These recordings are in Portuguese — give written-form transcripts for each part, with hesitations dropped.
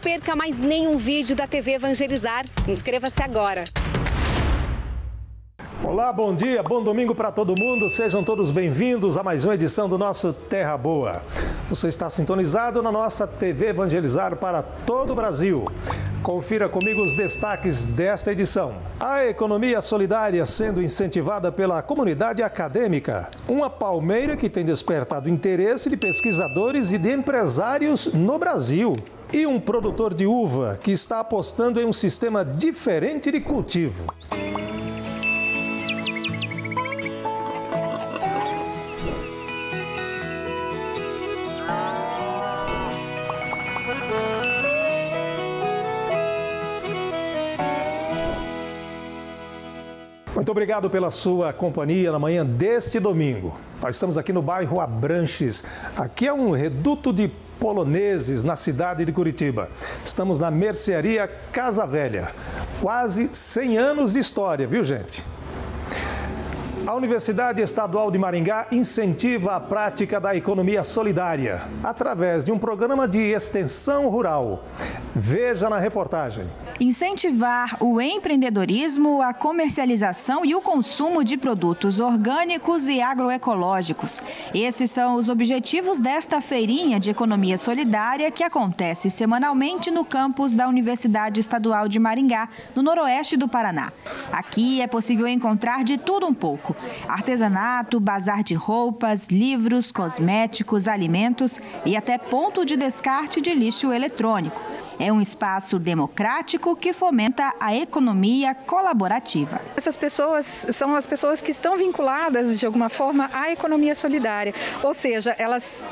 perca mais nenhum vídeo da TV Evangelizar. Inscreva-se agora. Olá, bom dia, bom domingo para todo mundo. Sejam todos bem-vindos a mais uma edição do nosso Terra Boa. Você está sintonizado na nossa TV Evangelizar para todo o Brasil. Confira comigo os destaques desta edição. A economia solidária sendo incentivada pela comunidade acadêmica. Uma palmeira que tem despertado interesse de pesquisadores e de empresários no Brasil. E um produtor de uva que está apostando em um sistema diferente de cultivo. Muito obrigado pela sua companhia na manhã deste domingo. Nós estamos aqui no bairro Abranches. Aqui é um reduto de poloneses na cidade de Curitiba. Estamos na mercearia Casa Velha. Quase 100 anos de história, viu, gente? A Universidade Estadual de Maringá incentiva a prática da economia solidária através de um programa de extensão rural. Veja na reportagem. Incentivar o empreendedorismo, a comercialização e o consumo de produtos orgânicos e agroecológicos. Esses são os objetivos desta feirinha de economia solidária que acontece semanalmente no campus da Universidade Estadual de Maringá, no noroeste do Paraná. Aqui é possível encontrar de tudo um pouco: artesanato, bazar de roupas, livros, cosméticos, alimentos e até ponto de descarte de lixo eletrônico. É um espaço democrático que fomenta a economia colaborativa. Essas pessoas são as pessoas que estão vinculadas, de alguma forma, à economia solidária. Ou seja, elas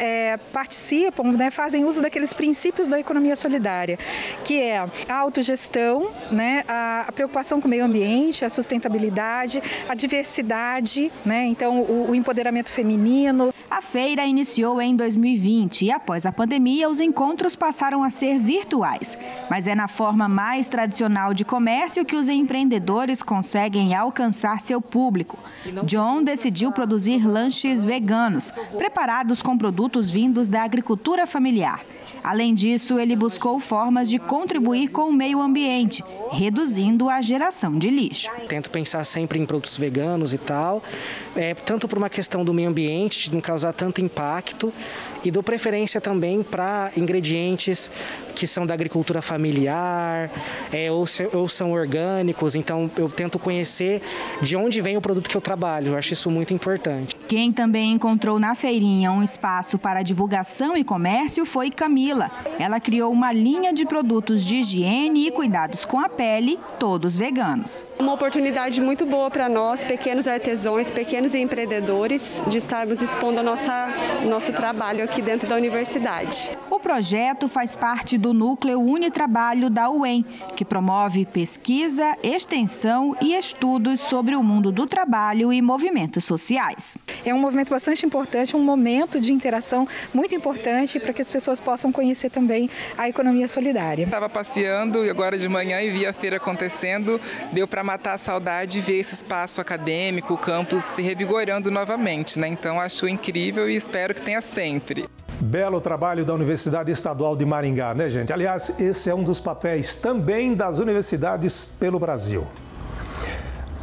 participam, né, fazem uso daqueles princípios da economia solidária, que é a autogestão, né, a preocupação com o meio ambiente, a sustentabilidade, a diversidade, né, então o empoderamento feminino. A feira iniciou em 2020 e, após a pandemia, os encontros passaram a ser virtuais. Mas é na forma mais tradicional de comércio que os empreendedores conseguem alcançar seu público. John decidiu produzir lanches veganos, preparados com produtos vindos da agricultura familiar. Além disso, ele buscou formas de contribuir com o meio ambiente, reduzindo a geração de lixo. Tento pensar sempre em produtos veganos e tal, tanto por uma questão do meio ambiente, de não causar tanto impacto, e dou preferência também para ingredientes que são da agricultura familiar, ou são orgânicos. Então eu tento conhecer de onde vem o produto que eu trabalho. Eu acho isso muito importante. Quem também encontrou na feirinha um espaço para divulgação e comércio foi Camila. Ela criou uma linha de produtos de higiene e cuidados com a pele, todos veganos. Uma oportunidade muito boa para nós, pequenos artesãos, pequenos empreendedores, de estarmos expondo nosso trabalho aqui dentro da universidade. O projeto faz parte do núcleo Unitrabalho da UEM, que promove pesquisa, extensão e estudos sobre o mundo do trabalho e movimentos sociais. É um movimento bastante importante, um momento de interação muito importante para que as pessoas possam conhecer também a economia solidária. Estava passeando agora de manhã e vi a feira acontecendo, deu para matar a saudade e ver esse espaço acadêmico, o campus se revigorando novamente, né? Então acho incrível e espero que tenha sempre. Belo trabalho da Universidade Estadual de Maringá, né, gente? Aliás, esse é um dos papéis também das universidades pelo Brasil.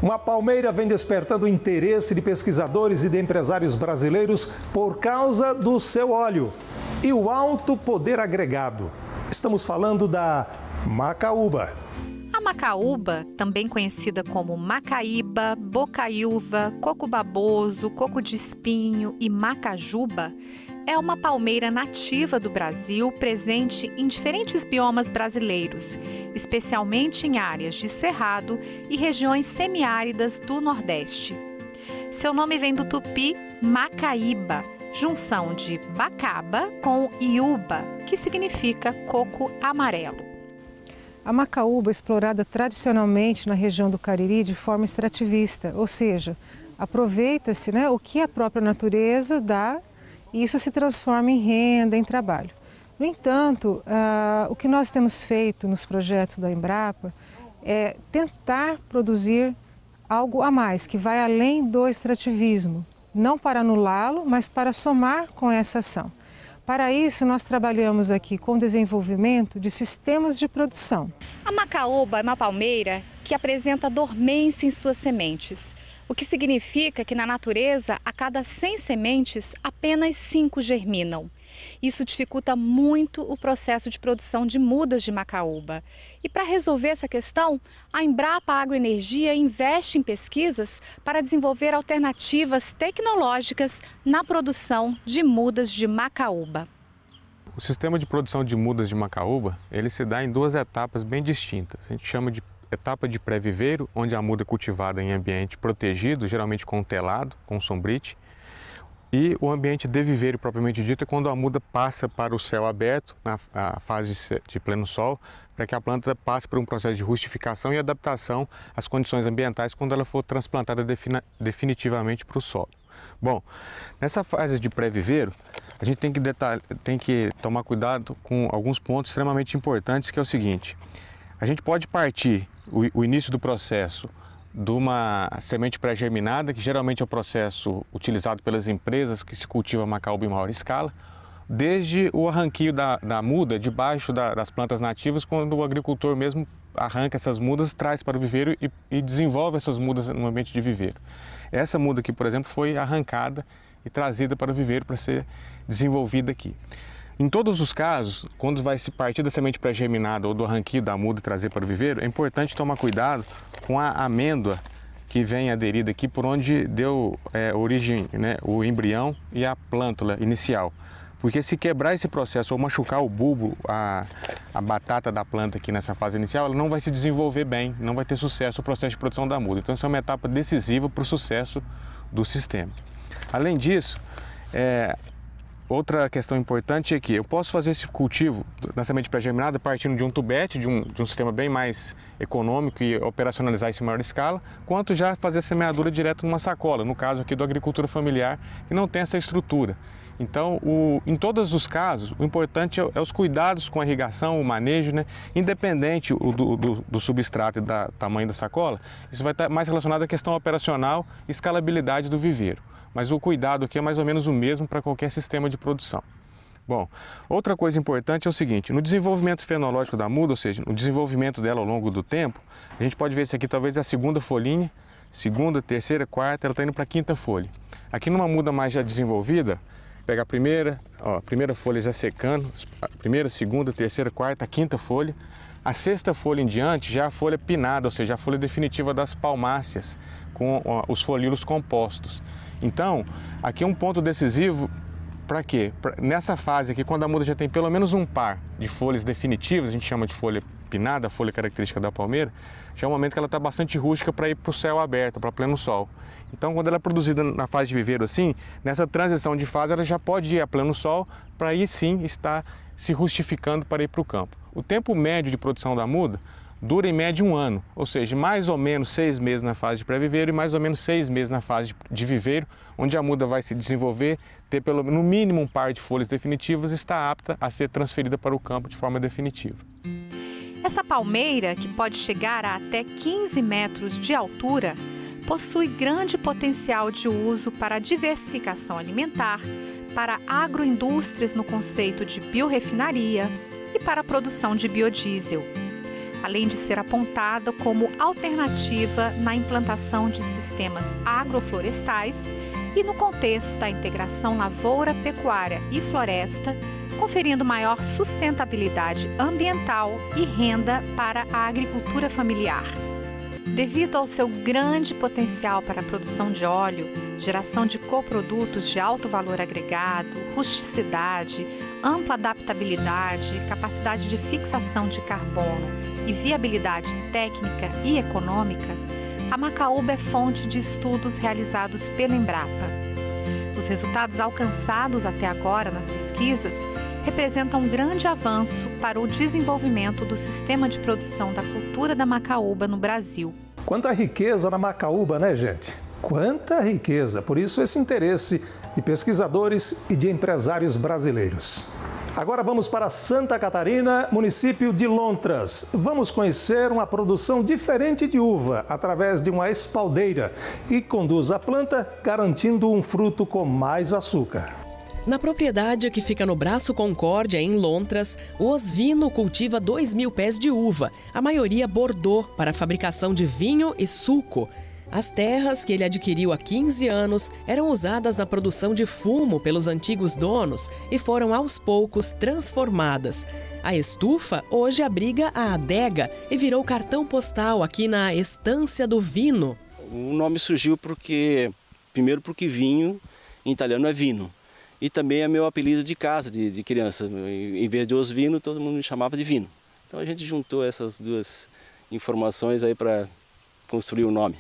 Uma palmeira vem despertando o interesse de pesquisadores e de empresários brasileiros por causa do seu óleo e o alto poder agregado. Estamos falando da macaúba. A macaúba, também conhecida como macaíba, bocaiúva, coco baboso, coco de espinho e macajuba, é uma palmeira nativa do Brasil, presente em diferentes biomas brasileiros, especialmente em áreas de cerrado e regiões semiáridas do Nordeste. Seu nome vem do tupi macaíba, junção de bacaba com iuba, que significa coco amarelo. A macaúba é explorada tradicionalmente na região do Cariri de forma extrativista, ou seja, aproveita-se, né, o que a própria natureza dá e isso se transforma em renda, em trabalho. No entanto, o que nós temos feito nos projetos da Embrapa é tentar produzir algo a mais, que vai além do extrativismo, não para anulá-lo, mas para somar com essa ação. Para isso, nós trabalhamos aqui com o desenvolvimento de sistemas de produção. A macaúba é uma palmeira que apresenta dormência em suas sementes, o que significa que na natureza, a cada 100 sementes, apenas 5 germinam. Isso dificulta muito o processo de produção de mudas de macaúba. E para resolver essa questão, a Embrapa Agroenergia investe em pesquisas para desenvolver alternativas tecnológicas na produção de mudas de macaúba. O sistema de produção de mudas de macaúba, ele se dá em 2 etapas bem distintas. A gente chama de etapa de pré-viveiro, onde a muda é cultivada em ambiente protegido, geralmente com telado, com sombrite. E o ambiente de viveiro, propriamente dito, é quando a muda passa para o céu aberto, na fase de pleno sol, para que a planta passe por um processo de rustificação e adaptação às condições ambientais quando ela for transplantada definitivamente para o solo. Bom, nessa fase de pré-viveiro, a gente tem que tomar cuidado com alguns pontos extremamente importantes, que é o seguinte: a gente pode partir o início do processo de uma semente pré-germinada, que geralmente é o processo utilizado pelas empresas que se cultiva macaúba em maior escala, desde o arranquio da muda debaixo das plantas nativas, quando o agricultor mesmo arranca essas mudas, traz para o viveiro e desenvolve essas mudas no ambiente de viveiro. Essa muda aqui, por exemplo, foi arrancada e trazida para o viveiro para ser desenvolvida aqui. Em todos os casos, quando vai se partir da semente pré-germinada ou do arranquio da muda e trazer para o viveiro, é importante tomar cuidado com a amêndoa que vem aderida aqui por onde deu origem, né, o embrião e a plântula inicial. Porque se quebrar esse processo ou machucar o bulbo, a batata da planta aqui nessa fase inicial, ela não vai se desenvolver bem, não vai ter sucesso o processo de produção da muda. Então, essa é uma etapa decisiva para o sucesso do sistema. Além disso, outra questão importante é que eu posso fazer esse cultivo na semente pré-germinada partindo de um tubete, de um sistema bem mais econômico e operacionalizar isso em maior escala, quanto já fazer a semeadura direto numa sacola, no caso aqui da agricultura familiar, que não tem essa estrutura. Então, em todos os casos, o importante é os cuidados com a irrigação, o manejo, né? Independente do substrato e do tamanho da sacola, isso vai estar mais relacionado à questão operacional e escalabilidade do viveiro. Mas o cuidado aqui é mais ou menos o mesmo para qualquer sistema de produção. Bom, outra coisa importante é o seguinte: no desenvolvimento fenológico da muda, ou seja, no desenvolvimento dela ao longo do tempo, a gente pode ver isso aqui, talvez a segunda folhinha, segunda, terceira, quarta, ela está indo para a quinta folha. Aqui numa muda mais já desenvolvida, pega a primeira folha já secando, a primeira, segunda, terceira, quarta, a quinta folha. A sexta folha em diante já é a folha pinada, ou seja, a folha definitiva das palmáceas, com os folíolos compostos. Então, aqui é um ponto decisivo para quê? Nessa fase aqui, quando a muda já tem pelo menos um par de folhas definitivas, a gente chama de folha pinada, a folha característica da palmeira, já é um momento que ela está bastante rústica para ir para o céu aberto, para pleno sol. Então, quando ela é produzida na fase de viveiro assim, nessa transição de fase, ela já pode ir a pleno sol para aí sim estar se rustificando para ir para o campo. O tempo médio de produção da muda dura em média 1 ano, ou seja, mais ou menos 6 meses na fase de pré-viveiro e mais ou menos 6 meses na fase de viveiro, onde a muda vai se desenvolver, ter no mínimo um par de folhas definitivas e está apta a ser transferida para o campo de forma definitiva. Essa palmeira, que pode chegar a até 15 metros de altura, possui grande potencial de uso para a diversificação alimentar, para agroindústrias no conceito de biorefinaria e para a produção de biodiesel, além de ser apontada como alternativa na implantação de sistemas agroflorestais e no contexto da integração lavoura, pecuária e floresta, conferindo maior sustentabilidade ambiental e renda para a agricultura familiar. Devido ao seu grande potencial para a produção de óleo, geração de coprodutos de alto valor agregado, rusticidade, ampla adaptabilidade, capacidade de fixação de carbono e viabilidade técnica e econômica, a macaúba é fonte de estudos realizados pela Embrapa. Os resultados alcançados até agora nas pesquisas representam um grande avanço para o desenvolvimento do sistema de produção da cultura da macaúba no Brasil. Quanta riqueza na macaúba, né, gente? Quanta riqueza! Por isso esse interesse de pesquisadores e de empresários brasileiros. Agora vamos para Santa Catarina, município de Lontras. Vamos conhecer uma produção diferente de uva através de uma espaldeira que conduz a planta, garantindo um fruto com mais açúcar. Na propriedade que fica no Braço Concórdia, em Lontras, o Osvino cultiva 2.000 pés de uva, a maioria Bordeaux, para a fabricação de vinho e suco. As terras que ele adquiriu há 15 anos eram usadas na produção de fumo pelos antigos donos e foram aos poucos transformadas. A estufa hoje abriga a adega e virou cartão postal aqui na Estância do Vino. O nome surgiu primeiro porque vinho em italiano é vino. E também é meu apelido de casa, de criança. Em vez de Osvino, todo mundo me chamava de Vino. Então a gente juntou essas duas informações aí para construir o nome.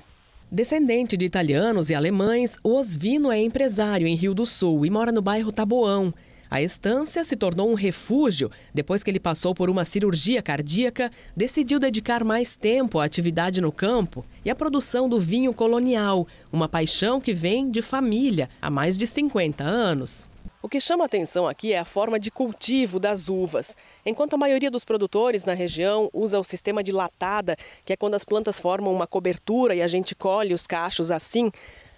Descendente de italianos e alemães, o Osvino é empresário em Rio do Sul e mora no bairro Taboão. A estância se tornou um refúgio depois que ele passou por uma cirurgia cardíaca, decidiu dedicar mais tempo à atividade no campo e à produção do vinho colonial, uma paixão que vem de família há mais de 50 anos. O que chama a atenção aqui é a forma de cultivo das uvas. Enquanto a maioria dos produtores na região usa o sistema de latada, que é quando as plantas formam uma cobertura e a gente colhe os cachos assim,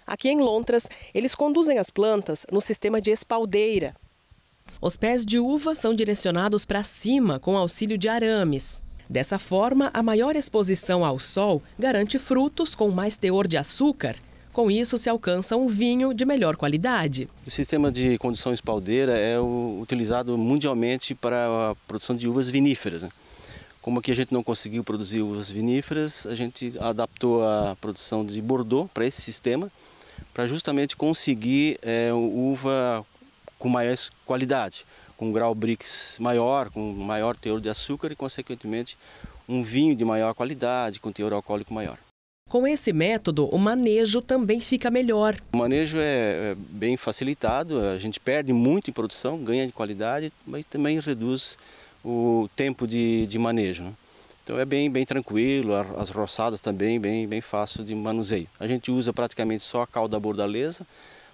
aqui em Lontras eles conduzem as plantas no sistema de espaldeira. Os pés de uva são direcionados para cima com auxílio de arames. Dessa forma, a maior exposição ao sol garante frutos com mais teor de açúcar. Com isso, se alcança um vinho de melhor qualidade. O sistema de condução espaldeira é utilizado mundialmente para a produção de uvas viníferas, né? Como aqui a gente não conseguiu produzir uvas viníferas, a gente adaptou a produção de Bordeaux para esse sistema, para justamente conseguir uva com maior qualidade, com um grau Brix maior, com maior teor de açúcar e, consequentemente, um vinho de maior qualidade, com teor alcoólico maior. Com esse método, o manejo também fica melhor. O manejo é bem facilitado, a gente perde muito em produção, ganha de qualidade, mas também reduz o tempo de manejo, né? Então é bem tranquilo, as roçadas também bem fácil de manuseio. A gente usa praticamente só a calda bordaleza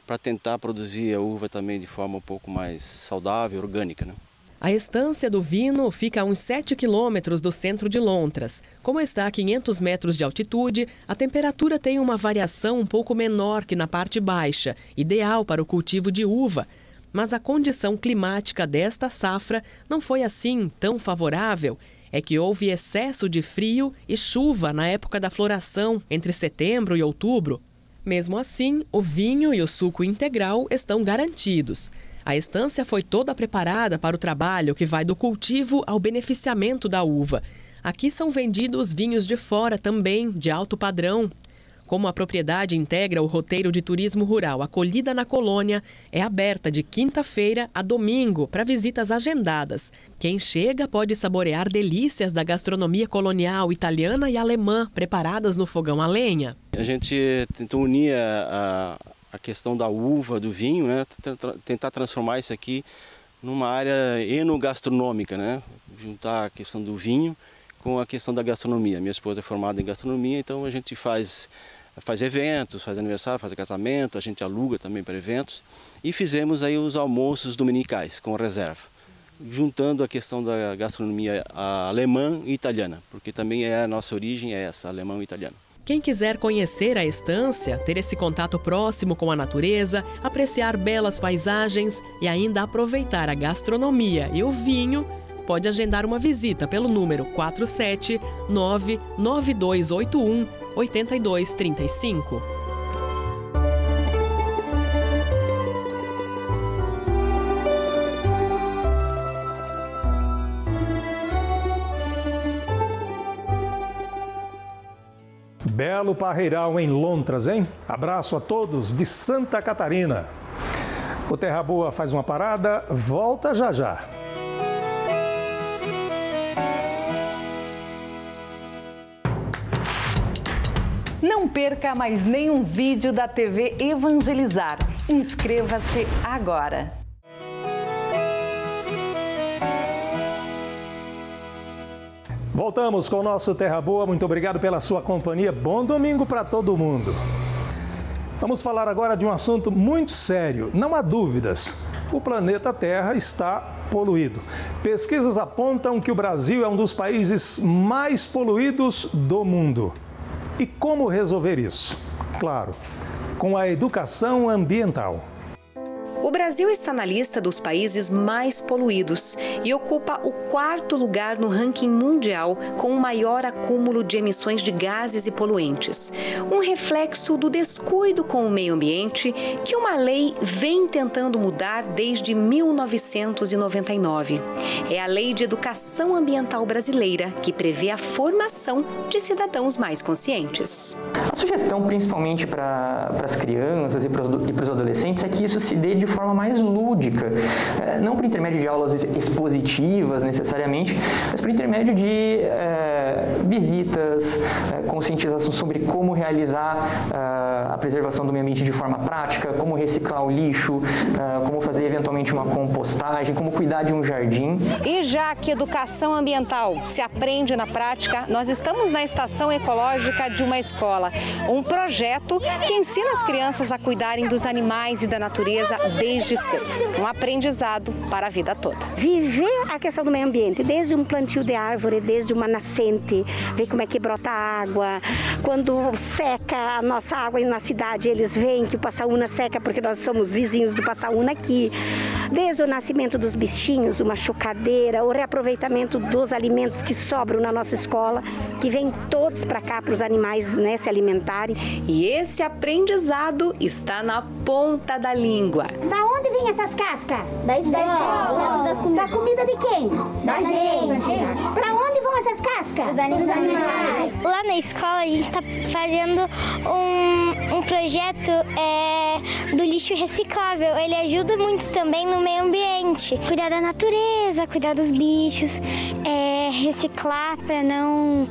para tentar produzir a uva também de forma um pouco mais saudável, orgânica, né? A Estância do Vino fica a uns 7 quilômetros do centro de Lontras. Como está a 500 metros de altitude, a temperatura tem uma variação um pouco menor que na parte baixa, ideal para o cultivo de uva. Mas a condição climática desta safra não foi assim tão favorável. É que houve excesso de frio e chuva na época da floração, entre setembro e outubro. Mesmo assim, o vinho e o suco integral estão garantidos. A estância foi toda preparada para o trabalho que vai do cultivo ao beneficiamento da uva. Aqui são vendidos vinhos de fora também, de alto padrão. Como a propriedade integra o roteiro de turismo rural Acolhida na Colônia, é aberta de quinta-feira a domingo para visitas agendadas. Quem chega pode saborear delícias da gastronomia colonial italiana e alemã preparadas no fogão a lenha. A gente tentou unir a questão da uva, do vinho, né? Tentar transformar isso aqui numa área enogastronômica, né? Juntar a questão do vinho com a questão da gastronomia. Minha esposa é formada em gastronomia, então a gente faz eventos, faz aniversário, faz casamento, a gente aluga também para eventos. E fizemos aí os almoços dominicais com reserva, juntando a questão da gastronomia alemã e italiana, porque também a nossa origem é essa, alemão e italiano. Quem quiser conhecer a estância, ter esse contato próximo com a natureza, apreciar belas paisagens e ainda aproveitar a gastronomia e o vinho, pode agendar uma visita pelo número 479-9281-8235. Belo Parreiral em Lontras, hein? Abraço a todos de Santa Catarina. O Terra Boa faz uma parada, volta já já. Não perca mais nenhum vídeo da TV Evangelizar. Inscreva-se agora. Voltamos com o nosso Terra Boa. Muito obrigado pela sua companhia. Bom domingo para todo mundo. Vamos falar agora de um assunto muito sério. Não há dúvidas. O planeta Terra está poluído. Pesquisas apontam que o Brasil é um dos países mais poluídos do mundo. E como resolver isso? Claro, com a educação ambiental. O Brasil está na lista dos países mais poluídos e ocupa o 4º lugar no ranking mundial com o maior acúmulo de emissões de gases e poluentes. Um reflexo do descuido com o meio ambiente que uma lei vem tentando mudar desde 1999. É a Lei de Educação Ambiental Brasileira, que prevê a formação de cidadãos mais conscientes. A sugestão, principalmente para as crianças e para os adolescentes, é que isso se dê de forma mais lúdica, não por intermédio de aulas expositivas necessariamente, mas por intermédio de visitas, conscientização sobre como realizar a preservação do meio ambiente de forma prática, como reciclar o lixo, como fazer eventualmente uma compostagem, como cuidar de um jardim. E já que educação ambiental se aprende na prática, nós estamos na estação ecológica de uma escola, um projeto que ensina as crianças a cuidarem dos animais e da natureza desde cedo. Um aprendizado para a vida toda. Viver a questão do meio ambiente, desde um plantio de árvore, desde uma nascente, ver como é que brota a água, quando seca a nossa água na cidade, eles veem que o Passaúna seca porque nós somos vizinhos do Passaúna aqui. Desde o nascimento dos bichinhos, uma chocadeira, o reaproveitamento dos alimentos que sobram na nossa escola, que vêm todos para cá para os animais, né, se alimentarem. E esse aprendizado está na ponta da língua. Da onde vêm essas cascas? Da escola. Da comida de quem? Da gente. Para onde vão essas cascas? Dos animais. Lá na escola a gente está fazendo um projeto do lixo reciclável. Ele ajuda muito também no meio ambiente. Cuidar da natureza, cuidar dos bichos, reciclar para não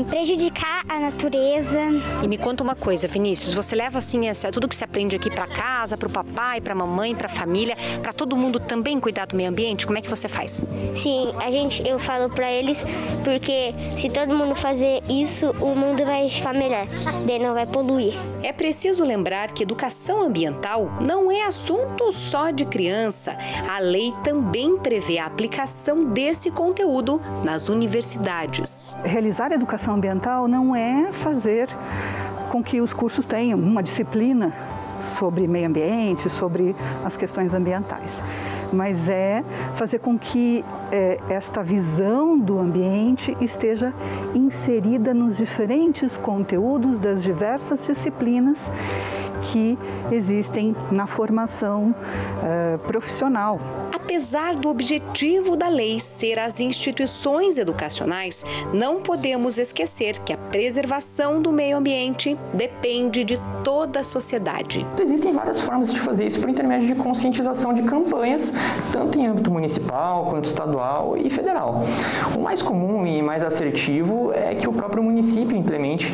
prejudicar a natureza. E me conta uma coisa, Vinícius, você leva assim tudo que você aprende aqui para casa, para o papai, para a mamãe, para a família, para todo mundo também cuidar do meio ambiente? Como é que você faz? Sim, eu falo para eles, porque se todo mundo fazer isso, o mundo vai ficar melhor, daí não vai poluir. É preciso lembrar que educação ambiental não é assunto só de criança. A lei também prevê a aplicação desse conteúdo nas universidades. Realizar a educação ambiental não é fazer com que os cursos tenham uma disciplina sobre meio ambiente, sobre as questões ambientais, mas é fazer com que esta visão do ambiente esteja inserida nos diferentes conteúdos das diversas disciplinas que existem na formação profissional. Apesar do objetivo da lei ser as instituições educacionais, não podemos esquecer que a preservação do meio ambiente depende de toda a sociedade. Existem várias formas de fazer isso por intermédio de conscientização de campanhas, tanto em âmbito municipal, quanto estadual e federal. O mais comum e mais assertivo é que o próprio município implemente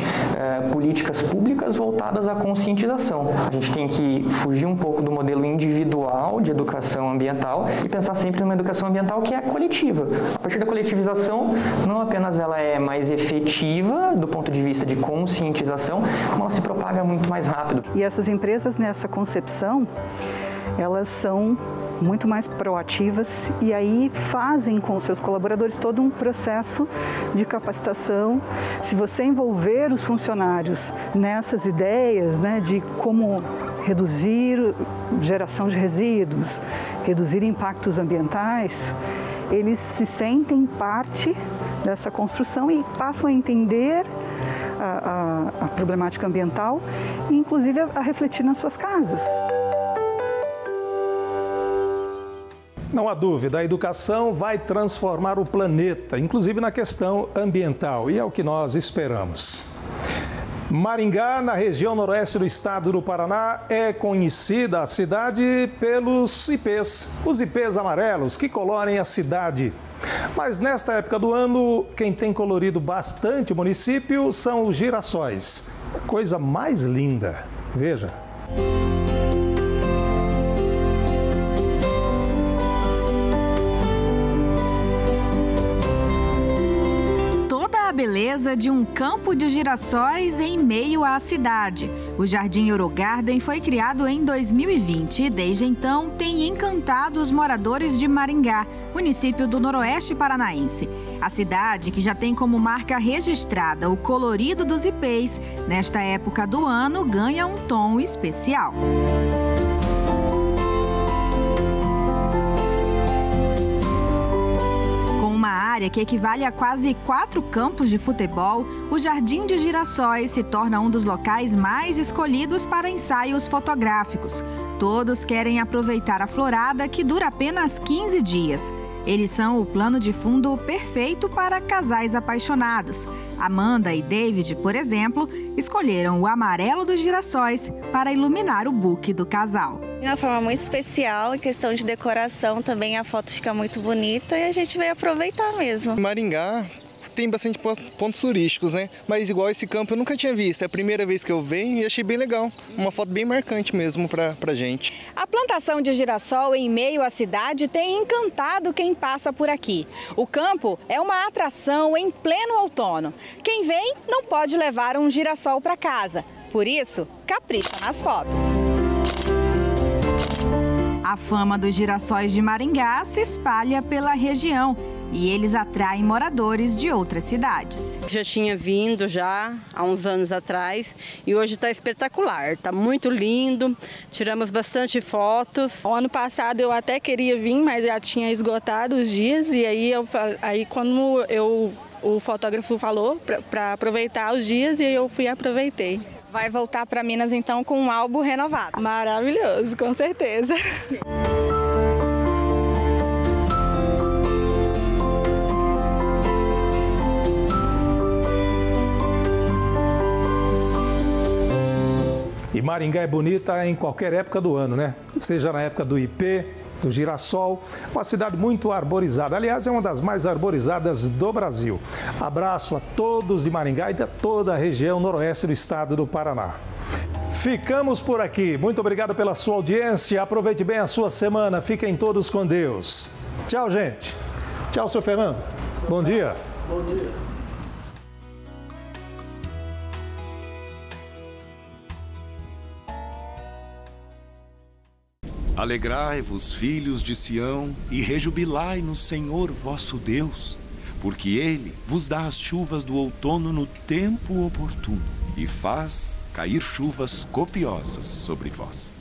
políticas públicas voltadas à conscientização. A gente tem que fugir um pouco do modelo individual de educação ambiental e pensar sempre numa educação ambiental que é coletiva. A partir da coletivização, não apenas ela é mais efetiva do ponto de vista de conscientização, como ela se propaga muito mais rápido. E essas empresas nessa concepção, elas são muito mais proativas e aí fazem com os seus colaboradores todo um processo de capacitação. Se você envolver os funcionários nessas ideias, né, de como reduzir geração de resíduos, reduzir impactos ambientais, eles se sentem parte dessa construção e passam a entender a problemática ambiental e inclusive a refletir nas suas casas. Não há dúvida, a educação vai transformar o planeta, inclusive na questão ambiental, e é o que nós esperamos. Maringá, na região noroeste do estado do Paraná, é conhecida a cidade pelos ipês, os ipês amarelos que colorem a cidade. Mas nesta época do ano, quem tem colorido bastante o município são os girassóis. A coisa mais linda. Veja. A beleza de um campo de girassóis em meio à cidade. O Jardim Eurogarden foi criado em 2020 e desde então tem encantado os moradores de Maringá, município do Noroeste Paranaense. A cidade, que já tem como marca registrada o colorido dos ipês, nesta época do ano ganha um tom especial. área que equivale a quase 4 campos de futebol, o Jardim de Girassóis se torna um dos locais mais escolhidos para ensaios fotográficos. Todos querem aproveitar a florada, que dura apenas 15 dias. Eles são o plano de fundo perfeito para casais apaixonados. Amanda e David, por exemplo, escolheram o amarelo dos girassóis para iluminar o buquê do casal. É uma forma muito especial, em questão de decoração também a foto fica muito bonita e a gente veio aproveitar mesmo. Maringá tem bastante pontos turísticos, né? Mas igual esse campo eu nunca tinha visto, é a primeira vez que eu venho e achei bem legal. Uma foto bem marcante mesmo pra gente. A plantação de girassol em meio à cidade tem encantado quem passa por aqui. O campo é uma atração em pleno outono. Quem vem não pode levar um girassol para casa, por isso capricha nas fotos. A fama dos girassóis de Maringá se espalha pela região e eles atraem moradores de outras cidades. Já tinha vindo há uns anos atrás e hoje está espetacular, está muito lindo, tiramos bastante fotos. O ano passado eu até queria vir, mas já tinha esgotado os dias e aí quando o fotógrafo falou para aproveitar os dias e eu fui e aproveitei. Vai voltar para Minas então com um álbum renovado. Maravilhoso, com certeza. E Maringá é bonita em qualquer época do ano, né? Seja na época do ipê, do girassol, uma cidade muito arborizada. Aliás, é uma das mais arborizadas do Brasil. Abraço a todos de Maringá e de toda a região noroeste do estado do Paraná. Ficamos por aqui. Muito obrigado pela sua audiência. Aproveite bem a sua semana. Fiquem todos com Deus. Tchau, gente. Tchau, seu Fernando. Bom dia. Bom dia. Alegrai-vos, filhos de Sião, e rejubilai no Senhor vosso Deus, porque Ele vos dá as chuvas do outono no tempo oportuno e faz cair chuvas copiosas sobre vós.